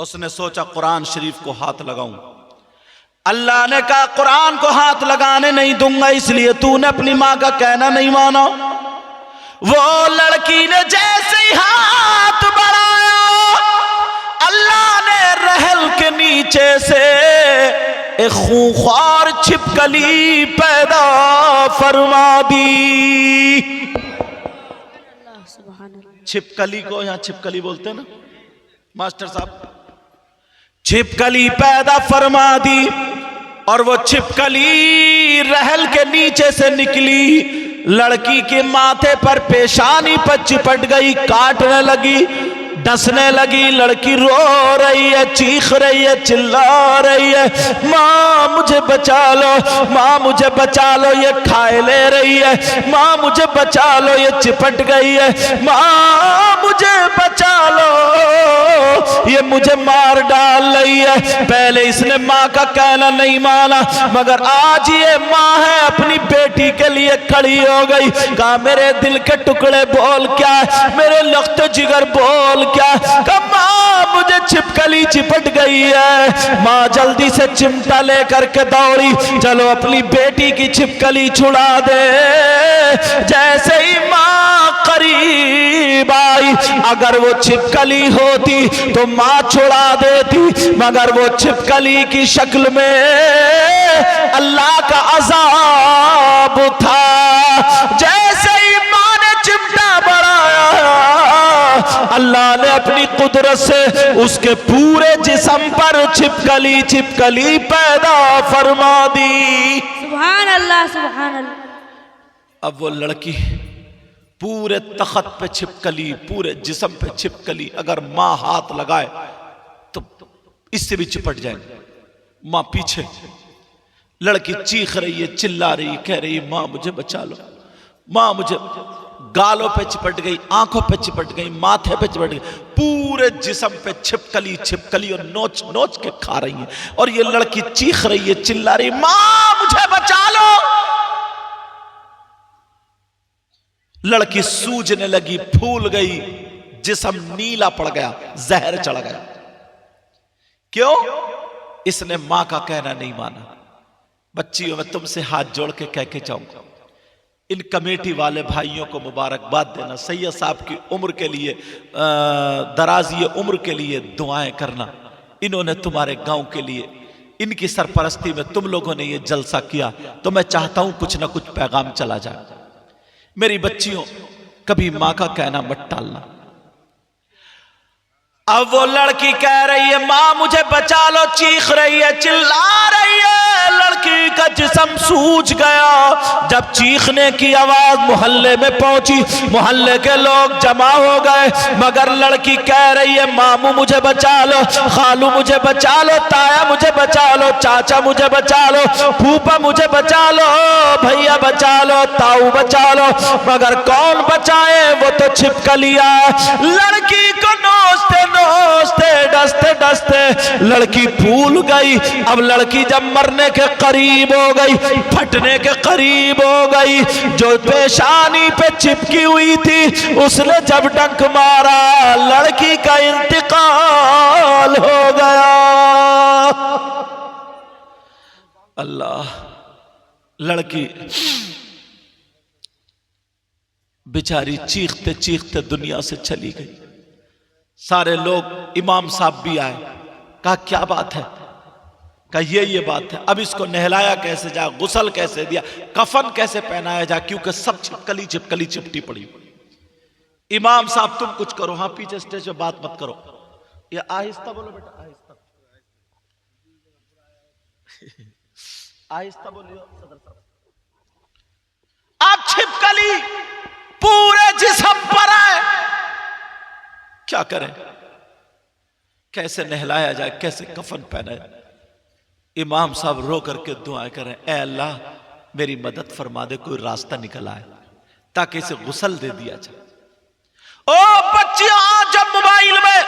उसने सोचा कुरान शरीफ को हाथ लगाऊं। अल्लाह ने कहा कुरान को हाथ लगाने नहीं दूंगा, इसलिए तूने अपनी मां का कहना नहीं माना। वो लड़की ने जैसे ही हाथ बढ़ाया, अल्लाह ने रहल के नीचे से एक खूंखार छिपकली पैदा फरमा दी। छिपकली को यहां छिपकली बोलते हैं ना मास्टर साहब, छिपकली पैदा फरमा दी। और वो छिपकली रहल के नीचे से निकली, लड़की के माथे पर पेशानी पर चिपट गई, काटने लगी, डसने लगी। लड़की रो रही है, चीख रही है, चिल्ला रही है, माँ मुझे बचा लो, माँ मुझे बचा लो, ये खाए ले रही है, माँ मुझे बचा लो, ये चिपट गई है, माँ मुझे बचा लो, ये मुझे मार डाल रही है। पहले इसने माँ का कहना नहीं माना, मगर आज ये माँ है, अपनी बेटी के लिए खड़ी हो गई। कहा मेरे दिल के टुकड़े बोल क्या, मेरे लख्त जिगर बोल क्या। मां मुझे छिपकली चिपट गई है। मां जल्दी से चिमटा लेकर के दौड़ी, चलो अपनी बेटी की छिपकली छुड़ा दे। जैसे ही मां करीब आई, अगर वो छिपकली होती तो मां छुड़ा देती, मगर वो छिपकली की शक्ल में अल्लाह का अज़ाब था। जैसे ही मां ने चिमटा बढ़ाया, अल्लाह ने अपनी कुदरत से उसके पूरे जिस्म पर छिपकली छिपकली पैदा फरमा दी। सुभान अल्लाह, सुभान अल्लाह। अब वो लड़की पूरे तख्त पे छिपकली, पूरे जिस्म पे छिपकली, अगर मां हाथ लगाए तो इससे भी चिपट जाएंगे। मां पीछे, लड़की चीख रही है, चिल्ला रही, कह रही मां मुझे बचा लो, मां मुझे। गालों पे चिपट गई, आंखों पे चिपट गई, माथे पे चिपट गई, पूरे जिस्म पे छिपकली छिपकली, और नोच नोच के खा रही है। और ये लड़की चीख रही है, चिल्ला रही, मां मुझे बचा लो। लड़की सूजने लगी, फूल गई, जिस्म नीला पड़ गया, जहर चढ़ गया। क्यों? इसने मां का कहना नहीं माना। बच्चियों, मैं तुमसे हाथ जोड़ के कह के जाऊंगा, इन कमेटी वाले भाइयों को मुबारकबाद देना। सैयद साहब की उम्र के लिए, दराजी उम्र के लिए दुआएं करना। इन्होंने तुम्हारे गांव के लिए, इनकी सरपरस्ती में तुम लोगों ने ये जलसा किया, तो मैं चाहता हूं कुछ ना कुछ पैगाम चला जाए। मेरी बच्चियों, कभी मां का कहना मत टालना। अब वो लड़की कह रही है मां मुझे बचा लो, चीख रही है, चिल्ला रही है। लड़की का जिस्म सूज गया। जब चीखने की आवाज मोहल्ले में पहुंची, मोहल्ले के लोग जमा हो गए, मगर लड़की कह रही है मामू मुझे बचा लो, खालू मुझे बचा लो, ताया मुझे बचा लो, चाचा मुझे बचा लो, फूफा मुझे बचा लो, भैया बचा लो, ताऊ बचा लो। मगर कौन बचाए? वो तो छिपकलियां। लड़की को नोचते नोचते, डसते डसते लड़की फूल गई। अब लड़की जब मरने के करीब हो गई, फटने के करीब हो गई, जो पेशानी पे चिपकी हुई थी उसने जब डंक मारा, लड़की का इंतकाल हो गया। अल्लाह, लड़की बेचारी चीखते चीखते दुनिया से चली गई। सारे लोग, इमाम साहब भी आए, कहा क्या बात है? कहा ये बात है। अब इसको नहलाया कैसे जाए, गुसल कैसे दिया, कफन कैसे पहनाया जाए, क्योंकि सब छिपकली छिपकली चिपटी पड़ी। इमाम साहब तुम कुछ करो, हाँ पीछे स्टेज पे बात मत करो, ये आहिस्ता बोलो बेटा, आहिस्ता आहिस्ता बोलियो सदर साहब। आप छिपकली पूरे जिस्म पर आए, क्या करें? कैसे नहलाया जाए, कैसे कफन पहना जाए? इमाम साहब रो करके दुआएं करें, ऐ अल्लाह मेरी मदद फरमा दे, कोई रास्ता निकल आए ताकि इसे गुसल दे दिया जाए। ओ बच्चियों, जब मोबाइल में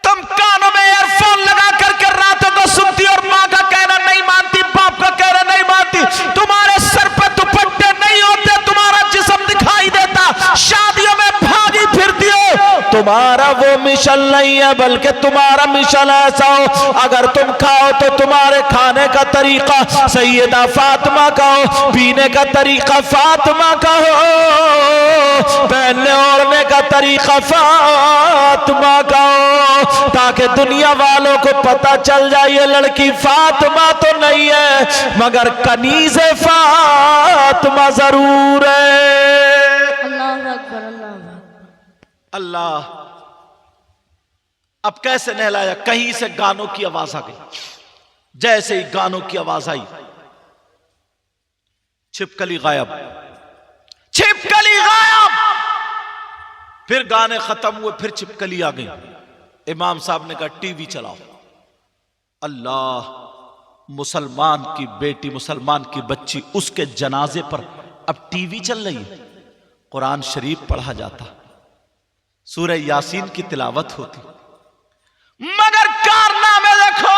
तुम कानों में ईयरफोन लगा करके रातों को सुनती और मां का कहना नहीं मानती, बाप का कहना नहीं मानती, तुम्हारे सर पे दुपट्टे नहीं होते, तुम्हारा जिस्म दिखाई देता, शादियों में भागी फिरती हो, तुम तुम्हारा वो मिशन नहीं है, बल्कि तुम्हारा मिशन ऐसा हो अगर तुम खाओ तो तुम्हारे खाने का तरीका सैयदा फातिमा का हो, पीने का तरीका फातिमा का हो, पहनने ओढ़ने का तरीका फातिमा का हो, ताकि दुनिया वालों को पता चल जाए ये लड़की फातिमा तो नहीं है मगर कनीज़े फातिमा जरूर है। अल्लाह अकबर, अल्लाह अकबर। अल्लाह, अब कैसे नहलाया? कहीं से गानों की आवाज आ गई। जैसे ही गानों की आवाज आई, छिपकली गायब, छिपकली गायब। फिर गाने खत्म हुए, फिर छिपकली आ गई। इमाम साहब ने कहा टीवी चलाओ। अल्लाह, मुसलमान की बेटी, मुसलमान की बच्ची, उसके जनाजे पर अब टीवी चल रही है। कुरान शरीफ पढ़ा जाता, सूरह यासीन की तिलावत होती, मगर कारनामे देखो।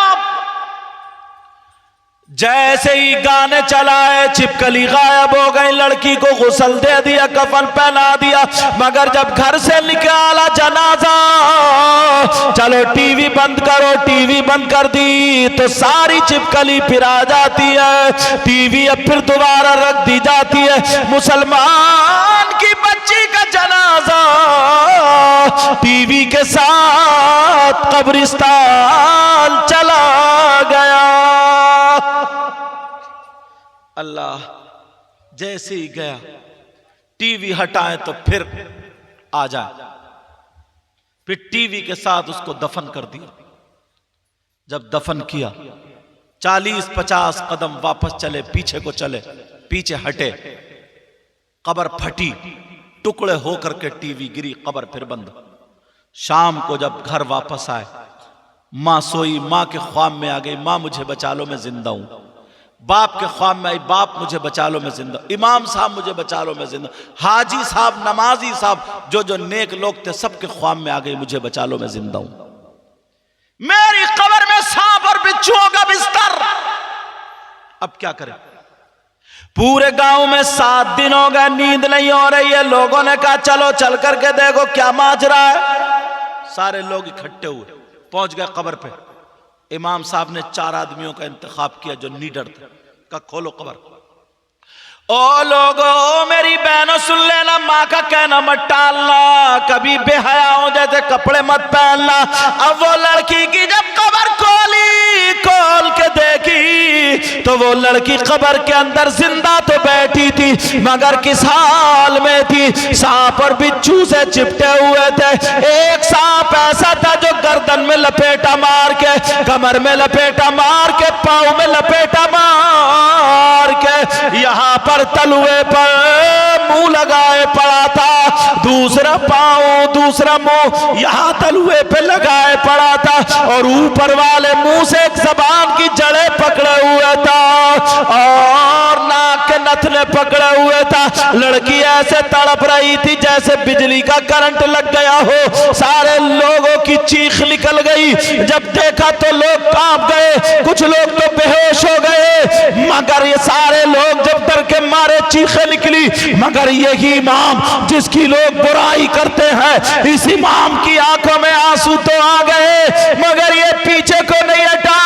जैसे ही गाने चलाए छिपकली गायब हो गई। लड़की को गुस्ल दे दिया, कफन पहना दिया, मगर जब घर से निकाला जनाजा, चलो टीवी बंद करो, टीवी बंद कर दी तो सारी छिपकली फिर आ जाती है। टीवी अब फिर दोबारा रख दी जाती है। मुसलमान की बच्ची का जनाजा टीवी के साथ कब्रिस्तान चला गया। अल्लाह, जैसे ही गया टीवी हटाए तो फिर आ जाए, फिर टीवी के साथ उसको दफन कर दिया। जब दफन किया 40-50 कदम वापस चले, पीछे को चले, पीछे हटे, कब्र फटी, टुकड़े होकर के टीवी गिरी, कब्र फिर बंद। शाम को जब घर वापस आए, मां सोई, मां के ख्वाब में आ गई, मां मुझे बचा लो मैं जिंदा हूं। बाप के ख्वाब में आई, बाप मुझे बचा लो मैं जिंदा। इमाम साहब मुझे बचा लो मैं जिंदा। हाजी साहब, नमाजी साहब, जो नेक लोग थे, सबके ख्वाब में आ गई, मुझे बचा लो मैं जिंदा हूं। मेरी कब्र में सांप और बिच्छुओं का बिस्तर। अब क्या करें? पूरे गांव में 7 दिन हो गए, नींद नहीं हो रही है। लोगों ने कहा चलो चल करके देखो क्या माजरा है। सारे लोग इकट्ठे हुए, पहुंच गए कब्र पे। इमाम साहब ने 4 आदमियों का इंतखाब किया जो नीडर थे। कहा खोलो कब्र। ओ लोगों, मेरी बहनों सुन लेना, माँ का कहना मत टालना, कभी बेहया हो जैसे कपड़े मत पहनना। अब वो लड़की की जब कब्र खोल के देखी तो वो लड़की कब्र के अंदर जिंदा तो बैठी थी, मगर किस हाल में थी? सांप और बिच्छू से चिपटे हुए थे। एक सांप ऐसा था जो गर्दन में लपेटा मार के, कमर में लपेटा मार के, पाँव में लपेटा मार के, यहाँ पर तलुए पर मुंह लगाए पड़ा था। दूसरा पाँव, दूसरा मुंह यहाँ तलुए पे लगाए पड़ा था, और ऊपर वाले मुंह से एक जबान की जड़ें पकड़े हुए था, और नाक के नथने पकड़े हुए था। लड़की ऐसे तड़प रही थी जैसे बिजली का करंट लग गया हो। सारे लोगों की चीख निकल गई। जब देखा तो लोग कांप गए, कुछ लोग तो बेहोश हो गए, मगर ये सारे लोग जब डर के मारे चीखें निकली। मगर यही इमाम जिसकी लोग बुराई करते हैं, इस इमाम की आंखों में आंसू तो आ गए, मगर ये पीछे को नहीं हटा।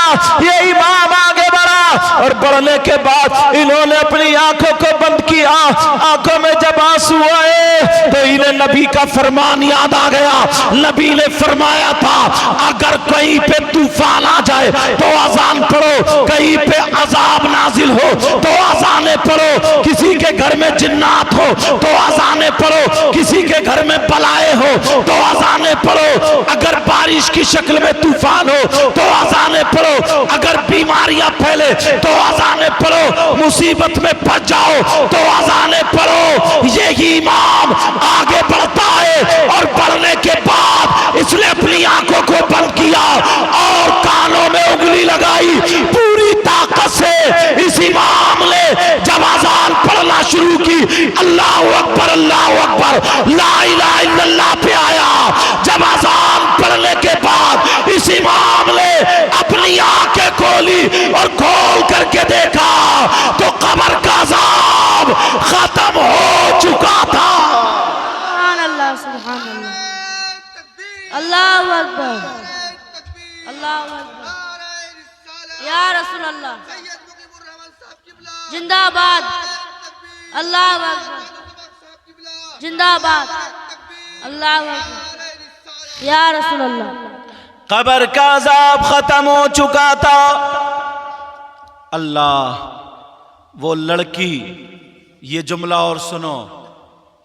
ये इमाम आगे बढ़ा, और बढ़ने के बाद इन्होंने अपनी आंखों को बंद किया। आंखों में जब आंसू आए तो इन्हें नबी का फरमान याद आ गया। नबी ने फरमाया था, अगर कहीं पे तूफान आ जाए तो अजान पढ़ो, कहीं पे अजाब नाजिल हो तो अजाने पढ़ो, किसी के घर में जिन्नात हो तो अजाने पढ़ो, किसी के घर में बलाए हो तो अजाने पढ़ो, अगर बारिश की शक्ल में तूफान हो तो अजाने पढ़ो, अगर बीमारियां फैले तो अजाने पढ़ो, मुसीबत में फंस जाओ तो अजाने पढ़ो। यही इमाम आगे बढ़ता है, और बढ़ने के बाद इसने अपनी आंखों को बंद किया और कानों में उंगली लगाई। पूरी ताकत से इस इमाम ने जब अजान पढ़ना शुरू की, अल्लाह अकबर, अल्लाह अकबर, ला इलाहा इल्लल्लाह पे आया। जब अजान पढ़ने के बाद इस इमाम ने अपनी आंखें खोली और खोल करके देखा तो कब्र का अजाब खत्म हो चुका था। सुभान अल्लाह, सुभान अल्लाह। अल्लाह अकबर, अल्लाह अकबर, या रसूल अल्लाह, जिंदाबाद, अल्लाह अकबर, जिंदाबाद, अल्लाह अकबर, या रसूल अल्लाह। कब्र का अज़ाब खत्म हो चुका था। अल्लाह, वो लड़की, ये जुमला और सुनो,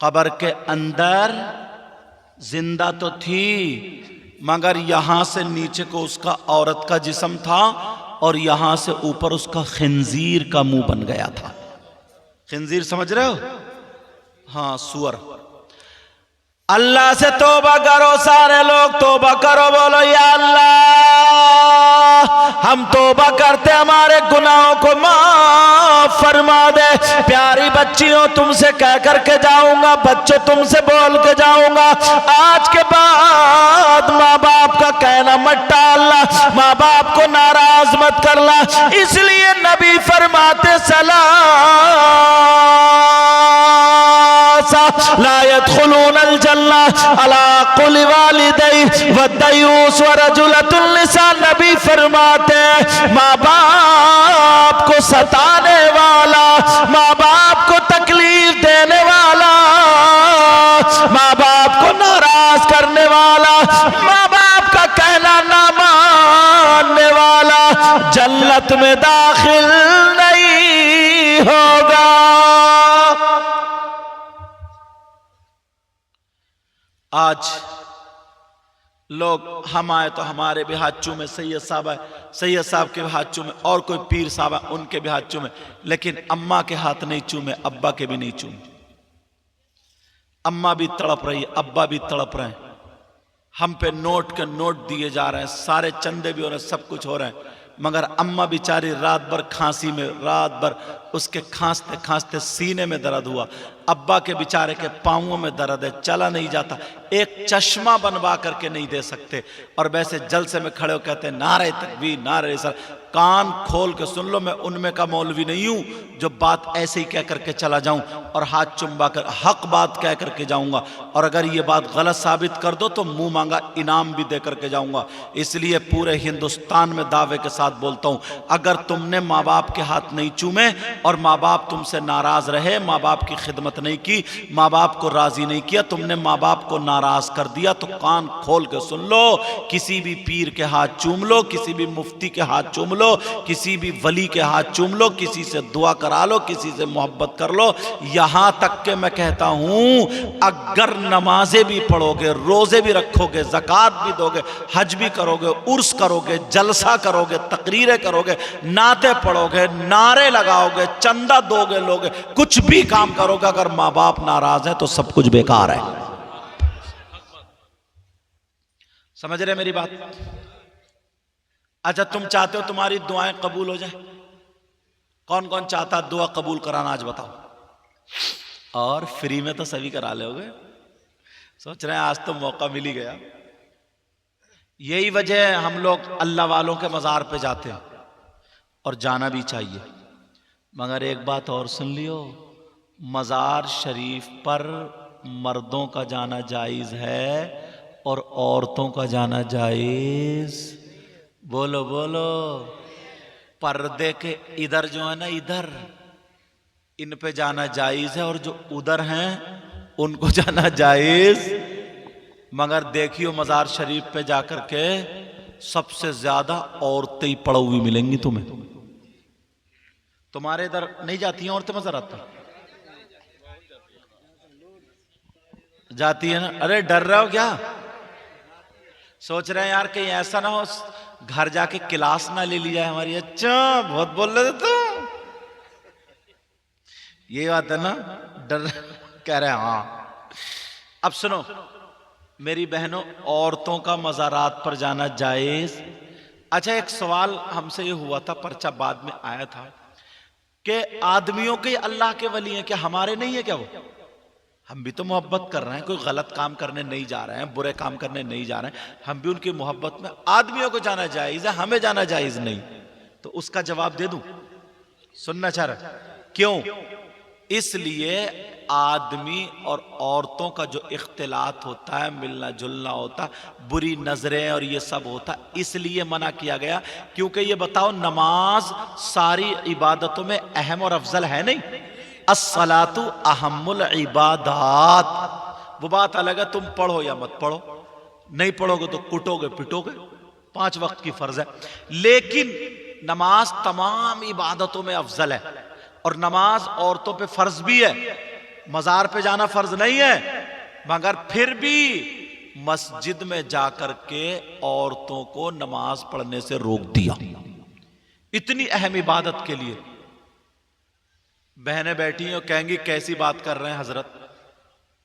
कब्र के अंदर जिंदा तो थी मगर यहां से नीचे को उसका औरत का जिस्म था और यहां से ऊपर उसका खिंजीर का मुंह बन गया था। खिंजीर समझ रहे हो? हाँ, सुअर। अल्लाह से तौबा करो, सारे लोग तौबा करो, बोलो या अल्लाह, हम तौबा करते, हमारे गुनाहों को माफ फरमा दे। प्यारी बच्चियों, तुमसे कह करके जाऊंगा, बच्चों तुमसे बोल के जाऊंगा, आज के बाद माँ बाप का कहना मत टालना, माँ बाप को नाराज मत करना। इसलिए नबी फरमाते ला यदखुलूनल जन्ना अला कुल्ली वालिदै वद्दयूस व रजुलतुन लिसा। नबी फरमाते माँ बाप को सताने वाला, माँ बाप को तकलीफ देने वाला, माँ बाप को नाराज करने वाला, माँ बाप का कहना ना मानने वाला जन्नत में दाखिल नहीं होगा। आज लोग हम आए तो हमारे भी हाथ चूमे, सैयद साहब है, सैयद साहब के भी हाथ चूमे, और कोई पीर साहब है उनके भी हाथ चूमे, लेकिन अम्मा के हाथ नहीं चूमे, अब्बा के भी नहीं चूमे। अम्मा भी तड़प रही है, अब्बा भी तड़प रहे हैं। हम पे नोट के नोट दिए जा रहे हैं, सारे चंदे भी हो रहे हैं, सब कुछ हो रहा है, मगर अम्मा बेचारी रात भर खांसी में, रात भर उसके खांसते खांसते सीने में दर्द हुआ। अब्बा के बेचारे के पाँवों में दर्द है, चला नहीं जाता, एक चश्मा बनवा करके नहीं दे सकते। और वैसे जलसे में खड़े हो कहते हैं नारे तकबीर, नारे सर। कान खोल के सुन लो, मैं उनमें का मौलवी नहीं हूं जो बात ऐसे ही कह करके चला जाऊं और हाथ चुम्बा कर हक बात कह करके जाऊंगा, और अगर ये बात गलत साबित कर दो तो मुंह मांगा इनाम भी दे करके जाऊंगा। इसलिए पूरे हिंदुस्तान में दावे के साथ बोलता हूं, अगर तुमने माँ बाप के हाथ नहीं चूमे और माँ बाप तुमसे नाराज रहे, माँ बाप की खिदमत नहीं की, माँ बाप को राजी नहीं किया, तुमने माँ बाप को नाराज कर दिया, तो कान खोल के सुन लो, किसी भी पीर के हाथ चूम लो, किसी भी मुफ्ती के हाथ चूम लो, किसी भी वली के हाथ चूम लो, किसी से दुआ करा लो, किसी से मोहब्बत कर लो। यहां तक के मैं कहता हूं, अगर नमाजें भी पढ़ोगे, रोजे भी रखोगे, ज़कात भी दोगे, हज भी करोगे, उर्स करोगे, जलसा करोगे, तकरीरें करोगे, नाते पढ़ोगे, नारे लगाओगे, चंदा दोगे, लोगे, कुछ भी काम करोगे, अगर माँ बाप नाराज है तो सब कुछ बेकार है। समझ रहे मेरी बात? अच्छा, तुम चाहते हो तुम्हारी दुआएं कबूल हो जाए? कौन कौन चाहता दुआ कबूल कराना, आज बताओ। और फ्री में तो सभी करा लोगे। सोच रहे हैं आज तो मौका मिल ही गया। यही वजह है हम लोग अल्लाह वालों के मज़ार पे जाते हैं, और जाना भी चाहिए। मगर एक बात और सुन लियो, मज़ार शरीफ पर मर्दों का जाना जायज़ है और औरतों का जाना जायज़। बोलो बोलो। पर्दे के इधर जो है ना, इधर इन पे जाना जायज़ है, और जो उधर हैं उनको जाना जायज़। मगर देखियो मज़ार शरीफ पे जाकर के सबसे ज्यादा औरतें ही पड़ी हुई मिलेंगी तुम्हें। तुम्हारे इधर नहीं जाती हैं औरतें मज़ार पर? जाती है ना? अरे डर रहे हो क्या? सोच रहे हैं यार कहीं ऐसा ना हो घर जाके क्लास ना ले ली जाए हमारी। अच्छा, बहुत बोल रहे थे तुम, ये बात है ना? डर कह रहे हैं हाँ। अब सुनो मेरी बहनों, औरतों का मज़ारात पर जाना जायज़। अच्छा, एक सवाल हमसे ये हुआ था, पर्चा बाद में आया था कि आदमियों के अल्लाह के वली हैं क्या, हमारे नहीं है क्या? वो हम भी तो मोहब्बत कर रहे हैं, कोई गलत काम करने नहीं जा रहे हैं, बुरे काम करने नहीं जा रहे हैं, हम भी उनकी मोहब्बत में। आदमियों को जाना जायज़ है, हमें जाना जायज़ नहीं। तो उसका जवाब दे दूं? सुनना चाह रहा? क्यों? इसलिए आदमी और औरतों का जो इख्तिलात होता है, मिलना जुलना होता, बुरी नजरें और ये सब होता, इसलिए मना किया गया। क्योंकि ये बताओ, नमाज सारी इबादतों में अहम और अफजल है नहीं। अस्सलातु अहम्मुल इबादात। वो बात अलग है, तुम पढ़ो या मत पढ़ो, नहीं पढ़ोगे तो कुटोगे पिटोगे, 5 वक्त की फर्ज है। लेकिन नमाज तमाम इबादतों में अफजल है। और नमाज औरतों पे फर्ज भी है, मजार पे जाना फर्ज नहीं है, मगर फिर भी मस्जिद में जाकर के औरतों को नमाज पढ़ने से रोक दिया, इतनी अहम इबादत के लिए। बहनें बैठी हैं और कहेंगी कैसी बात कर रहे हैं हजरत,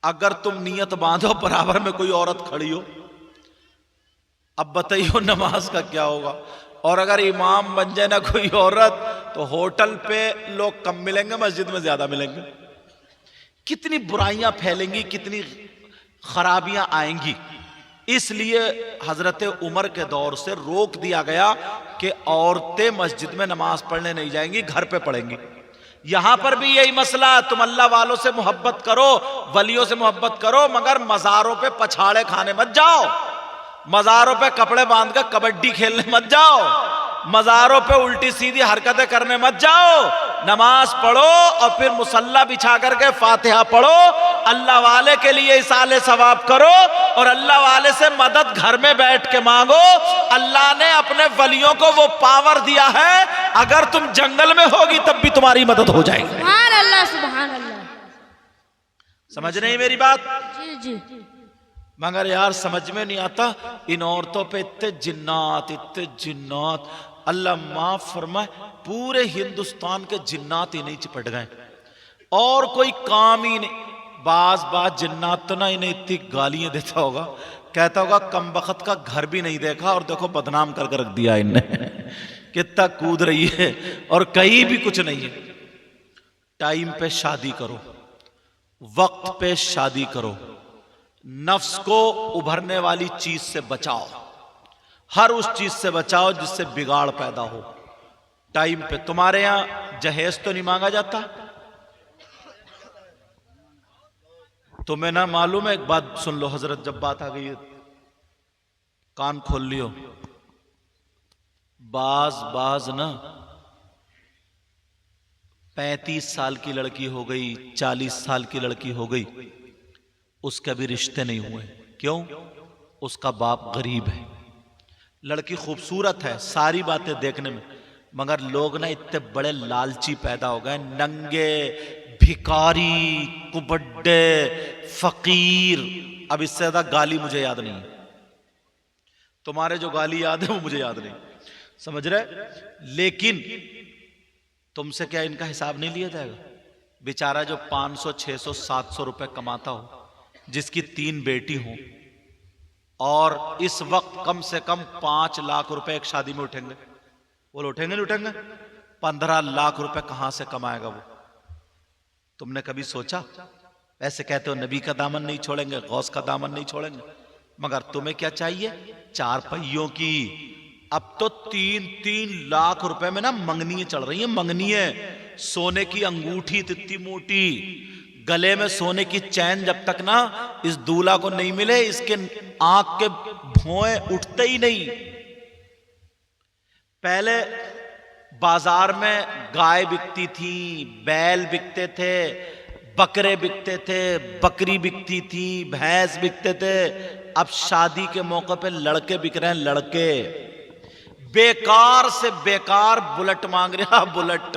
अगर तुम नियत बांधो बराबर में कोई औरत खड़ी हो, अब बताइए नमाज का क्या होगा। और अगर इमाम बन जाए ना कोई औरत, तो होटल पे लोग कम मिलेंगे, मस्जिद में ज्यादा मिलेंगे। कितनी बुराइयां फैलेंगी, कितनी खराबियां आएंगी। इसलिए हजरत उमर के दौर से रोक दिया गया कि औरतें मस्जिद में नमाज पढ़ने नहीं जाएंगी, घर पे पढ़ेंगी। यहां पर भी यही मसला, तुम अल्लाह वालों से मोहब्बत करो, वलियों से मोहब्बत करो, मगर मजारों पे पछाड़े खाने मत जाओ, मजारों पे कपड़े बांध कर कबड्डी खेलने मत जाओ, मजारों पे उल्टी सीधी हरकतें करने मत जाओ। नमाज पढ़ो और फिर मुसल्ला बिछा करके फातिहा पढ़ो, अल्लाह वाले के लिए इसाले सवाब करो और अल्लाह वाले से मदद घर में बैठ के मांगो। अल्लाह ने अपने वलियों को वो पावर दिया है, अगर तुम जंगल में होगी तब भी तुम्हारी मदद हो जाएगी। सुभान अल्लाह, सुभान अल्लाह। समझ नहीं मेरी बात? जी जी। मगर यार समझ में नहीं आता, इन औरतों पे इतने जिन्नात, इतने जिन्नात। अल्लाह माफ फरमाए, पूरे हिंदुस्तान के जिन्नात इन्हीं चिपट गए और कोई काम ही नहीं। बाज जिन्नात तो ना इन्हें इतनी गालियां देता होगा, कहता होगा कम बखत का घर भी नहीं देखा और देखो बदनाम करके रख दिया इनने कितना कूद रही है और कहीं भी कुछ नहीं है। टाइम पे शादी करो, वक्त पे शादी करो, नफ्स को उभरने वाली चीज से बचाओ, हर उस चीज से बचाओ जिससे बिगाड़ पैदा हो। टाइम पे। तुम्हारे यहां जहेज तो नहीं मांगा जाता? तुम्हें ना मालूम है, एक बात सुन लो हजरत, जब बात आ गई है कान खोल लियो। बाज ना 35 साल की लड़की हो गई, 40 साल की लड़की हो गई, उसके अभी रिश्ते नहीं हुए। क्यों? उसका बाप गरीब है, लड़की खूबसूरत है सारी बातें देखने में, मगर लोग ना इतने बड़े लालची पैदा हो गए, नंगे, भिखारी, कुबड्डे, फकीर। अब इससे ज्यादा गाली मुझे याद नहीं है, तुम्हारे जो गाली याद है वो मुझे याद नहीं, समझ रहे? लेकिन तुमसे क्या इनका हिसाब नहीं लिया जाएगा? बेचारा जो 500, 600, 700 रुपए कमाता हो, जिसकी 3 बेटी हो, और इस वक्त कम से कम 5 लाख रुपए एक शादी में उठेंगे, वो उठेंगे नहीं उठेंगे? 15 लाख रुपए कहां से कमाएगा वो? तुमने कभी सोचा? ऐसे कहते हो नबी का दामन नहीं छोड़ेंगे, गौस का दामन नहीं छोड़ेंगे, मगर तुम्हें क्या चाहिए? 4 पहियों की। अब तो 3-3 लाख रुपए में ना मंगनियां चल रही हैं, मंगनियां, सोने की अंगूठी इतनी मोटी, गले में सोने की चैन। जब तक ना इस दूल्हा को नहीं मिले, इसके आंख के भौएं उठते ही नहीं। पहले बाजार में गाय बिकती थी, बैल बिकते थे, बकरे बिकते थे, बकरी बिकती थी, भैंस बिकते थे। अब शादी के मौके पे लड़के बिक रहे हैं, लड़के बेकार से बेकार बुलेट मांग रहा, बुलेट,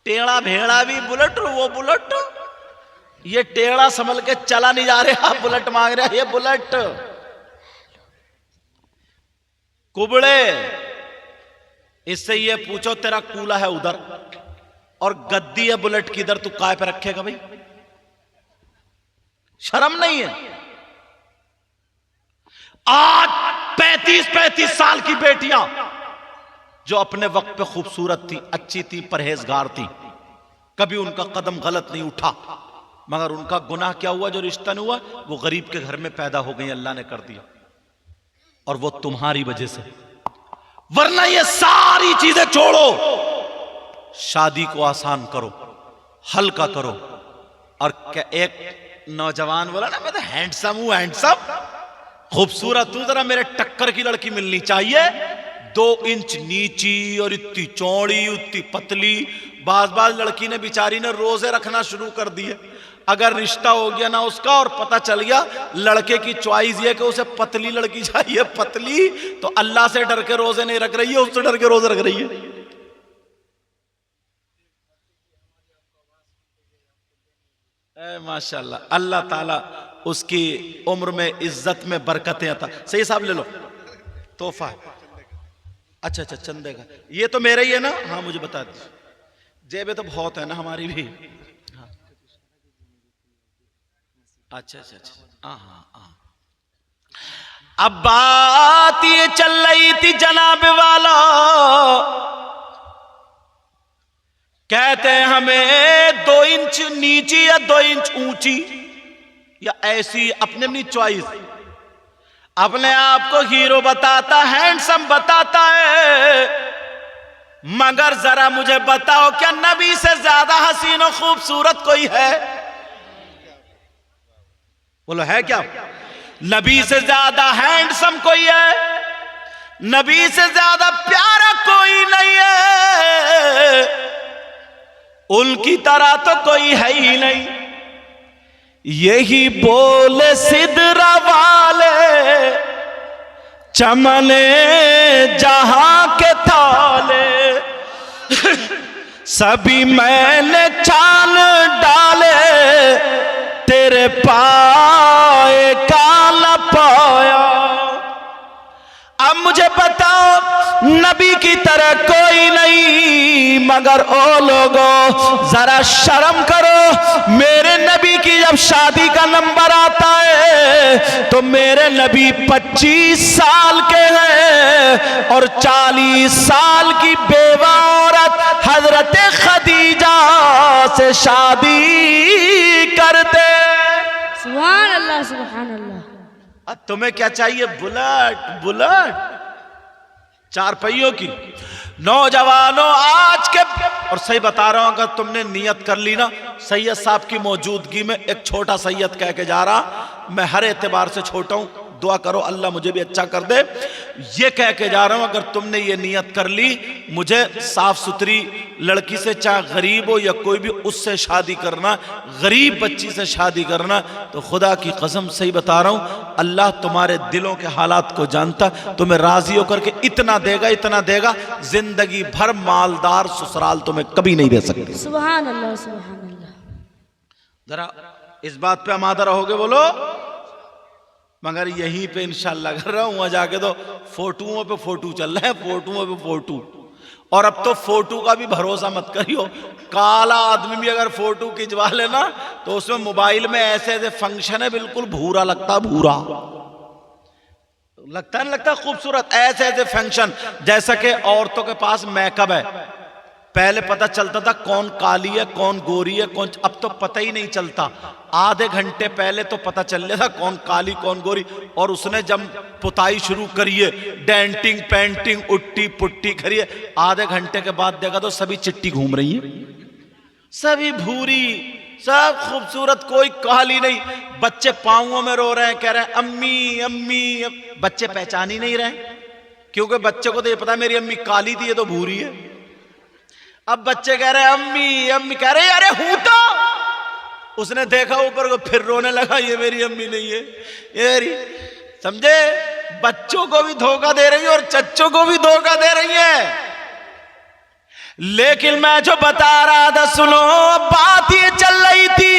टेढ़ा भेड़ा भी बुलेट, वो बुलेट, ये टेढ़ा संभल के चला नहीं जा रहा, बुलेट मांग रहा है, ये बुलेट। कुबड़े, इससे ये पूछो तेरा कूला है उधर और गद्दी है बुलेट की इधर, तू काय पे रखेगा भाई? शर्म नहीं है? आज 35-35 साल की बेटियां जो अपने वक्त पे खूबसूरत थी, अच्छी थी, परहेजगार थी, कभी उनका कदम गलत नहीं उठा, मगर उनका गुनाह क्या हुआ? जो रिश्ता नहीं हुआ, वो गरीब के घर में पैदा हो गई, अल्लाह ने कर दिया, और वो तुम्हारी वजह से। वरना ये सारी चीजें छोड़ो, शादी को आसान करो, हल्का करो। और एक नौजवान बोला ना, मैं तो हैंडसम हूं, हैंडसम, खूबसूरत हूं, जरा मेरे टक्कर की लड़की मिलनी चाहिए, 2 इंच नीची और इतनी चौड़ी इतनी पतली। बाज लड़की ने बेचारी ने रोजे रखना शुरू कर दिए। अगर रिश्ता हो गया ना उसका और पता चल गया लड़के की चॉइस ये कि उसे पतली लड़की चाहिए, पतली, तो अल्लाह से डर के रोजे नहीं रख रही है, उससे डर के रोजे रख रही है। माशाल्लाह, अल्लाह ताला उसकी उम्र में इज्जत में बरकतें अता। सही साहब ले लो तोहफा। अच्छा अच्छा, चंदे का, ये तो मेरा ही है ना? हाँ मुझे बता दीजिए, जेबें तो बहुत है ना हमारी भी। हाँ। अच्छा अच्छा अच्छा, हाँ हाँ हाँ। अब बात ये चल रही थी जनाब वाला, कहते हैं हमें 2 इंच नीची या 2 इंच ऊंची या ऐसी, अपने अपनी चॉइस। अपने आप को हीरो बताता, हैंडसम बताता है, मगर जरा मुझे बताओ क्या नबी से ज्यादा हसीन और खूबसूरत कोई है? बोलो है क्या? नबी से ज्यादा हैंडसम कोई है? नबी से ज्यादा प्यारा कोई नहीं है, उनकी तरह तो कोई है ही नहीं। यही बोले सिदरा वाले चमने जहां के थाले, सभी मैंने चाल डाले, तेरे पाए काला पाया। अब मुझे बताओ नबी की तरह कोई नहीं, मगर ओ लोगों जरा शर्म करो, मेरे नबी की जब शादी का नंबर आता है तो मेरे नबी 25 साल के हैं और 40 साल की बेवा औरत हजरत खदीजा से शादी करते। सुभान अल्लाह, सुभान अल्लाह। अब तुम्हें क्या चाहिए? बुलेट, बुलेट 4 पहियों की। नौजवानों आज के, और सही बता रहा हूं, अगर तुमने नियत कर ली ना, सैयद साहब की मौजूदगी में एक छोटा सैयद कह के जा रहा, मैं हर एतबार से छोटा हूं, दुआ करो अल्लाह मुझे भी अच्छा कर दे, ये कह के जा रहा हूं, अगर तुमने ये नियत कर ली मुझे साफ सुथरी लड़की से, चाहे गरीब हो या कोई भी, उससे शादी करना, गरीब बच्ची से शादी करना, तो खुदा की कसम सही बता रहा हूं, अल्लाह तुम्हारे दिलों के हालात को जानता, तुम्हें राजी होकर के इतना देगा, इतना देगा, जिंदगी भर मालदार ससुराल तुम्हें कभी नहीं दे सकते। सुभान अल्लाह, सुभान अल्लाह। जरा इस बात पे आमादा रहोगे बोलो? मगर यहीं पे इंशाल्लाह कर रहा हूं, वहां जाके तो फोटोओं पे फोटो चल रहे हैं, फोटोओं पे फोटो। और अब तो फोटो का भी भरोसा मत करियो, काला आदमी भी अगर फोटो खिंचवा लेना तो उसमें मोबाइल में ऐसे ऐसे फंक्शन है, बिल्कुल भूरा लगता, भूरा लगता है, लगता खूबसूरत, ऐसे ऐसे फंक्शन, जैसा कि औरतों के पास मेकअप है। पहले पता चलता था कौन काली है कौन गोरी है कौन, अब तो पता ही नहीं चलता। आधे घंटे पहले तो पता चल रहा था कौन काली कौन गोरी, और उसने जब पुताई शुरू करिए, डेंटिंग पेंटिंग उट्टी पुट्टी करिए, आधे घंटे के बाद देखा तो सभी चिट्टी घूम रही है, सभी भूरी, सब खूबसूरत, कोई काली नहीं। बच्चे पांवों में रो रहे हैं, कह रहे हैं अम्मी अम्मी, बच्चे पहचान ही नहीं रहे, क्योंकि बच्चे को तो ये पता है मेरी अम्मी काली थी, ये तो भूरी है। अब बच्चे कह रहे हैं अम्मी अम्मी, कह रहे अरे हूं तो, उसने देखा ऊपर को फिर रोने लगा, ये मेरी अम्मी नहीं है, ये मेरी, समझे? बच्चों को भी धोखा दे रही है और चच्चों को भी धोखा दे रही है। लेकिन मैं जो बता रहा था सुनो, बात ये चल रही थी,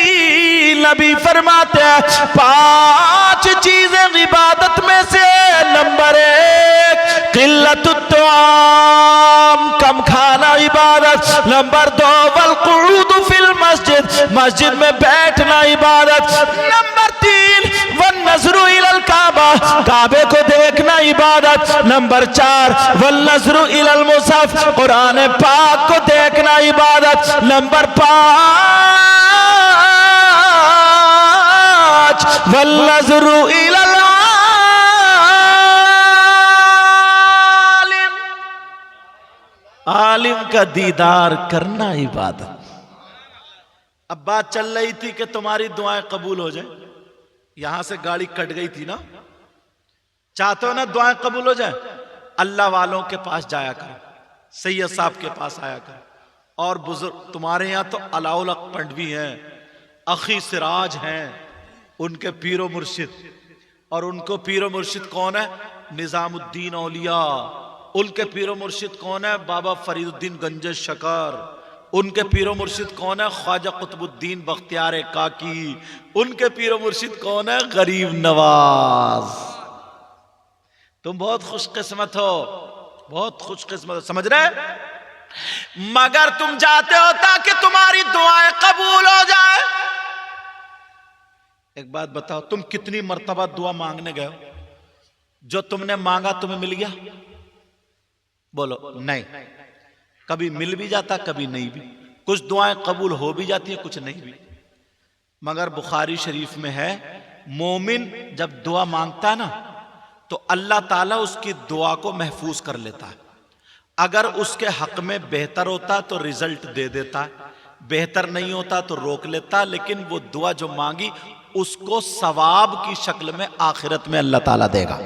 नबी फरमाते हैं 5 चीजें इबादत में से, नंबर 1 किल्लतुत तुआम, कम खाना इबादत, नंबर 2 वल्कुऊद फिल मस्जिद, मस्जिद में बैठना इबादत, नंबर 3 वन्नज़्रु इलल काबा, काबे को देखना इबादत, नंबर 4 वन्नज़्रु इलल मुसहफ, कुरान पाक को देखना इबादत, नंबर 5 वन्नज़्रु इलल आलिम, आलिम का दीदार करना इबादत। अब बात चल रही थी कि तुम्हारी दुआएं कबूल हो जाए। यहां से गाड़ी कट गई थी ना। चाहते हो ना दुआएं कबूल हो जाए, अल्लाह वालों के पास जाया करो, सैयद साहब के पास आया करो। और बुजुर्ग तुम्हारे यहां तो अलाउल हक पंडवी हैं, अखी सिराज हैं, उनके पीरो मुर्शिद। और उनको पीरो मुर्शिद कौन है? निजामुद्दीन औलिया। उनके पीरो मुर्शिद कौन है? बाबा फरीदुद्दीन गंज शकर। उनके पीरो मुर्शिद कौन है? ख्वाजा कुतुबुद्दीन बख्तियार काकी। उनके पीरो मुर्शिद कौन है? गरीब नवाज। तुम बहुत खुशकिस्मत हो, बहुत खुशकिस्मत हो, समझ रहे? मगर तुम चाहते हो ताकि तुम्हारी दुआएं कबूल हो जाए। एक बात बताओ, तुम कितनी मर्तबा दुआ मांगने गए हो? जो तुमने मांगा तुम्हें मिल गया? बोलो नहीं। कभी मिल भी जाता, कभी नहीं भी। कुछ दुआएं कबूल हो भी जाती है, कुछ नहीं भी। मगर बुखारी शरीफ में है, मोमिन जब दुआ मांगता है ना तो अल्लाह ताला उसकी दुआ को महफूज कर लेता है। अगर उसके हक में बेहतर होता तो रिजल्ट दे देता है, बेहतर नहीं होता तो रोक लेता। लेकिन वो दुआ जो मांगी उसको सवाब की शक्ल में आखिरत में अल्लाह ताला देगा।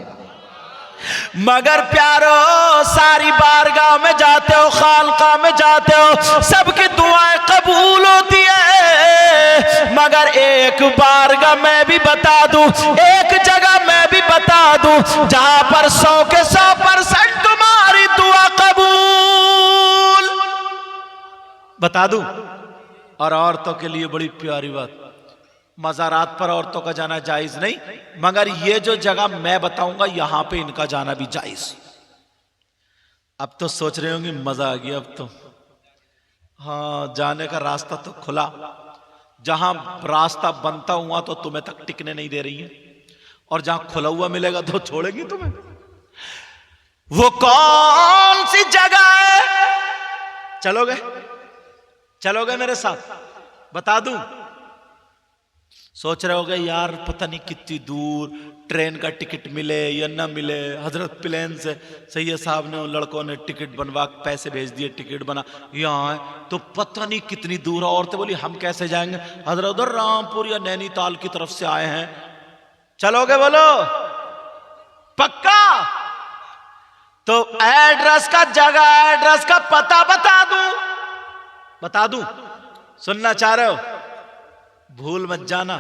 मगर प्यारो, सारी बारगाह में जाते हो, खानका में जाते हो, सबकी दुआएं कबूल होती है। मगर एक बारगाह मैं भी बता दूं, एक जगह मैं भी बता दूं, जहां पर 100 के 100% तुम्हारी दुआ कबूल। बता दूं? और औरतों के लिए बड़ी प्यारी बात, मज़ारात पर औरतों का जाना जायज नहीं, मगर ये जो जगह मैं बताऊंगा यहां पे इनका जाना भी जायज। अब तो सोच रहे होंगे मजा आ गया अब तो। हाँ, जाने का रास्ता तो खुला। जहां रास्ता बनता हुआ तो तुम्हें तक टिकने नहीं दे रही है, और जहां खुला हुआ मिलेगा तो छोड़ेंगी तुम्हें। वो कौन सी जगह है? चलोगे? चलोगे मेरे साथ? बता दूं? सोच रहे होगे यार पता नहीं कितनी दूर ट्रेन का टिकट मिले या ना मिले। हजरत प्लेन से सैयद साहब ने, उन लड़कों ने टिकट बनवा पैसे भेज दिए, टिकट बना, यहाँ है तो पता नहीं कितनी दूर है। औरतें बोली हम कैसे जाएंगे? हजरत उधर रामपुर या नैनीताल की तरफ से आए हैं। चलोगे? बोलो पक्का? तो एड्रेस का, जगह एड्रेस का पता बता दूं? बता दूं? सुनना चाह रहे हो? भूल मत जाना,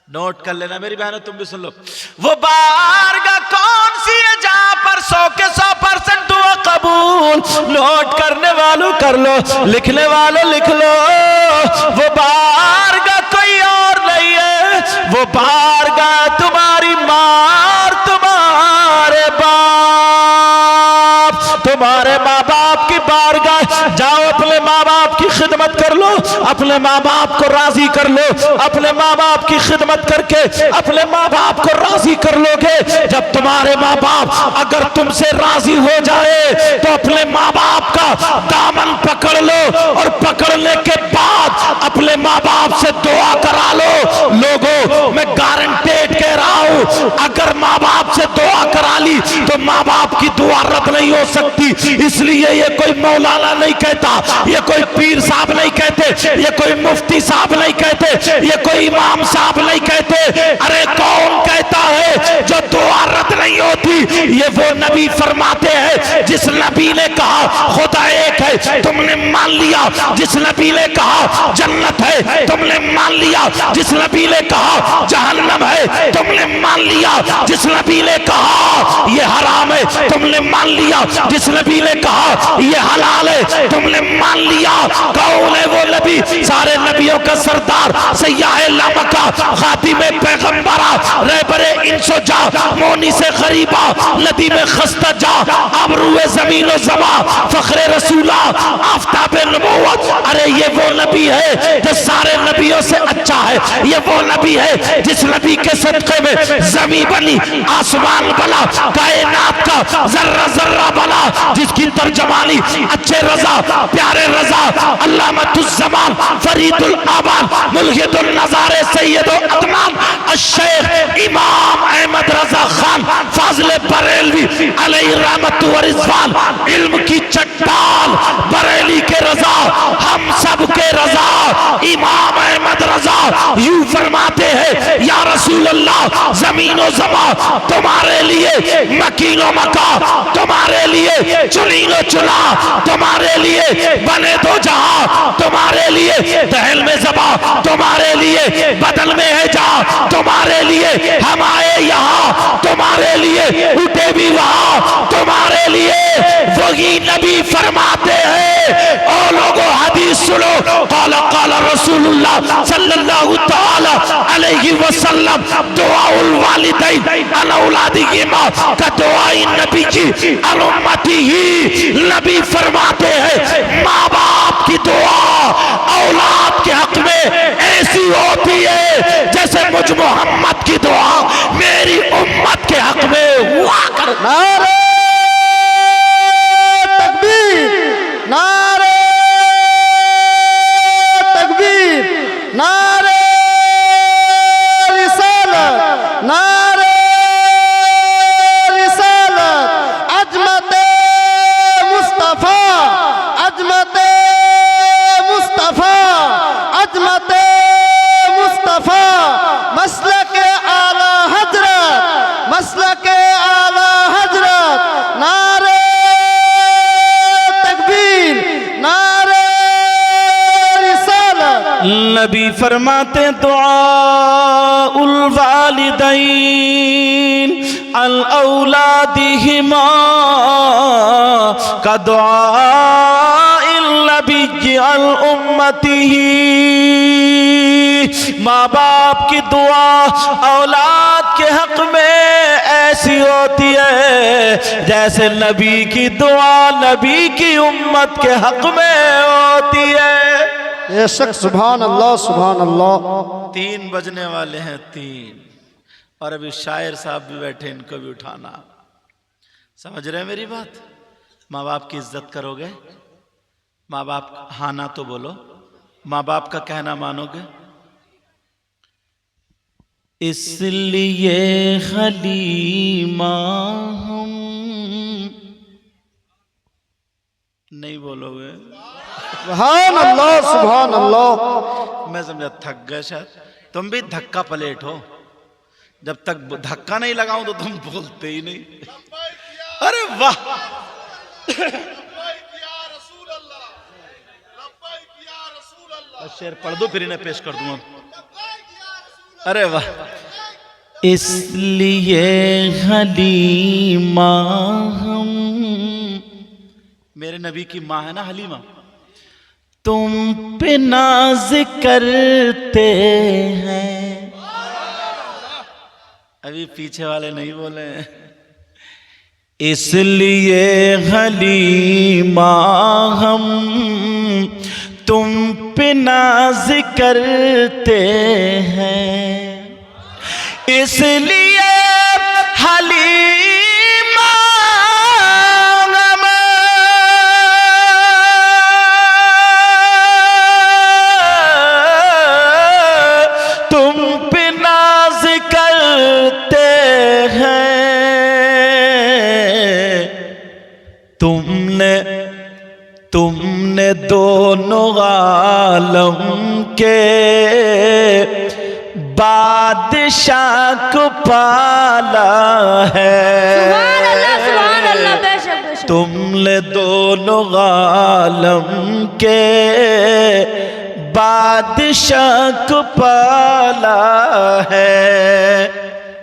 नोट कर लेना मेरी बहनों, तुम भी सुन लो। वो बारगाह कौन सी है जहां पर 100 के 100% दुआ कबूल? नोट करने वालों कर लो, लिखने वालों लिख लो। वो बारगाह कोई और नहीं है, वो बारगाह तुम्हारी माँ, तुम्हारे बाप, तुम्हारे माँ बाप की बारगाह। जाओ अपने माँ बाप की खिदमत कर लो, अपने माँ बाप को राजी कर लो। अपने माँ बाप की खिदमत करके अपने माँ बाप को राजी कर लोगे। जब तुम्हारे माँ बाप अगर तुमसे राजी हो जाए तो अपने माँ बाप का दामन पकड़ लो, और पकड़ने के बाद अपने माँ बाप से दुआ करा लो। लोगों, मैं गारंटेड कह रहा हूं, अगर माँ बाप से दुआ करा ली तो माँ बाप की दुआ रद्द नहीं हो सकती। इसलिए ये कोई मौलाना नहीं कहता, ये कोई पीर साहब नहीं कहते, ये कोई मुफ्ती साहब नहीं कहते, ये कोई इमाम साहब नहीं कहते। अरे कौन कहता है जो दुआ रद्द नहीं होती? ये वो नबी फरमाते हैं जिस नबी ने कहा खुदा एक है, तुमने मान लिया। जिस नबी ने कहा जन्नत है, तुमने मान लिया। जिस नबी ने कहा जहन्नम है, तुमने मान लिया। जिस नबी ने कहा ये हराम है, तुमने मान लिया। जिस नबी ने कहा ये हलाल है, तुमने मान लिया। कौन है वो नबी? सारे नबियों का सरदार, सय्याह लामका, खातिमे पैगंबरा, रहबरे इंसो जा, मोनी से गरीबा, नदी में खस्ता जा, अबरूए ज़मीन व ज़मा, फखरे रसूला, आफ़ताबे नबुव्वत। अरे ये वो नबी है जो सारे नबियों से अच्छा है। ये वो नबी है जिस नबी के सदक़े में ज़मीन बनी, आसमान बना, कायनात का जर्रा जर्रा बना, जिसकी तर्जमानी अच्छे रजा, प्यारे रजा, अल्लामतुज़्ज़मान, फरीदुल आबाद, मुल्हिदुल नज़ारे, सैयदुल अदनान, अश-शेख इमाम अहमद रजा खान फाज़िल बरेलवी अलैहि रहमत व रिज़वान, इल्म की चट्टान बरेली के रजा, हम सब के रजा इमाम अहमद रजा यूं फरमाते हैं, या रसूल अल्लाह, जमीन और जमा तुम्हारे लिए, मकीनो मका तुम्हारे लिए, चुनीनो चुला तुम्हारे लिए, बने तो जहां तुम्हारे लिए, दहल में जबा तुम्हारे लिए, बदल में है जहां तुम्हारे लिए, हम आए यहाँ तुम्हारे लिए, उठे भी वहां तुम्हारे लिए। वही नबी फरमाते हैं, ओ लोगों हदीस सुनो, काला काला रसूलुल्लाह सल्लल्लाहु तआला अलैहि वसल्लम, दुआउल वालिदैन अला औलादिहिमा का दुआई नबी की अल उम्मतिही। नबी फरमाते हैं, माँ बाप की दुआ औलाद के हक में ऐसी होती है जैसे मुझ मोहम्मद की दुआ मेरी उम्मत के हक में हुआ कर। नारे तकबीर, नारे तकबीर, नारे रिसालत, नारे रिसालत, अजमते मुस्तफा, अजमते मुस्तफा, अजमते मुस्तफा, मसलके आला हजरत, मसलके आला हजरत, नारे तकबीर, नारे रिसालत। नबी फरमाते दुआउल वालिदैन अल औलादिहिमा का दुआइल नबी अल उम्मतिही। माँ बाप की दुआ औलाद के हक में ऐसी होती है जैसे नबी की दुआ नबी की उम्मत के हक में होती है। ये शख्स सुभान अल्लाह, सुभान अल्लाह। 3 बजने वाले हैं 3, और अभी शायर साहब भी बैठे, इनको भी उठाना। समझ रहे हैं मेरी बात? माँ बाप की इज्जत करोगे? माँ बाप हाँ ना तो बोलो, माँ बाप का कहना मानोगे? इसलिए हलीमा हम नहीं बोलोगे? सुभान अल्लाह, सुभान अल्लाह। मैं समझा थक गए शायद। तुम भी धक्का पलेट हो, जब तक धक्का नहीं लगाऊं तो तुम बोलते ही नहीं। अरे वाह, शेर पढ़ दो फिर इन्हें पेश कर दूंगा। अरे वाह, इसलिए हलीमा हम, मेरे नबी की माँ है ना हलीमा, तुम पे नाज करते हैं। अभी पीछे वाले नहीं बोले। इसलिए हलीमा हम तुम पे नाज करते हैं, इसलिए हलीमा तुम पे नाज करते हैं। तुमने दोनों आलम के बादशाह को पाला है। सुभान अल्लाह, बेशक बेशक। तुमने दोनों आलम के बादशाह को पाला है।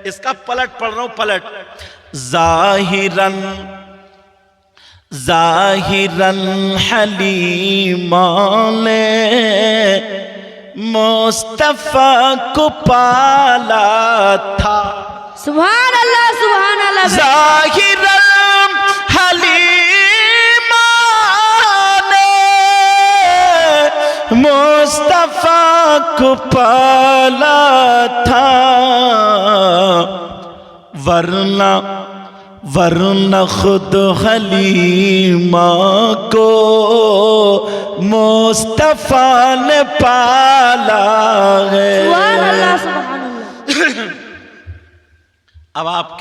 इसका पलट पढ़ रहा हूं, पलट। जाहिरन जाहिरन हलीमा ने मुस्तफा को पाला था। सुभान अल्लाह। जाहिरन हलीमा ने मुस्तफा को पाला था, वरना खुद हलीमा को मुस्तफा ने पाला है। सुभान अल्लाह, सुभान अल्लाह। अब आप